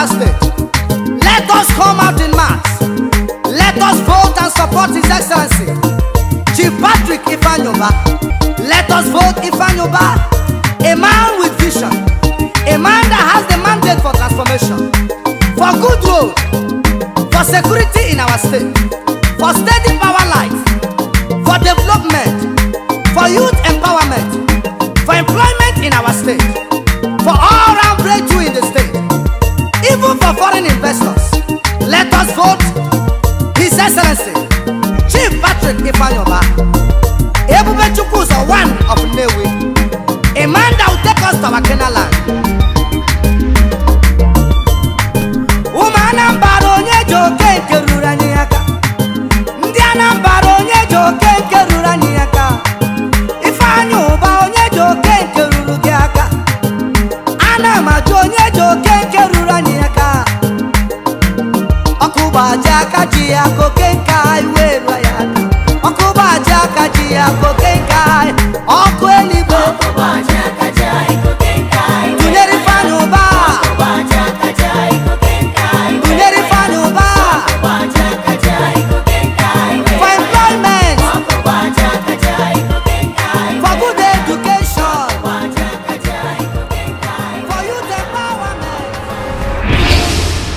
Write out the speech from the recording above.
Anambra State. Let us come out in mass. Let us vote and support His Excellency Chief Patrick Ifeanyi. Let us vote Ifeanyi, a man with vision, a man that has the mandate for transformation, for good road, for security in our state, for steady power life, for development, for youth empowerment, for employment in our state, for all-round breakthrough in the state, even for foreign investors. Let us vote His Excellency Chief Patrick Ifeanyi, Ebube Chukwuzo, one of Nnewi, a man that will take us to our Canaan land. Anambra onye joke nke ruru anyị aka. Ndị Anambra onye joke nke ruru anyị aka. Ifeanyi onye joke nke ruru gị aka. Anamaju onye joke nke ruru anyị aka. Ọkụgbaji aka ji ya koke nka iwe ru ya aka. Ọkụgbaji aka ji ya koke nka ọkụ eluigwe.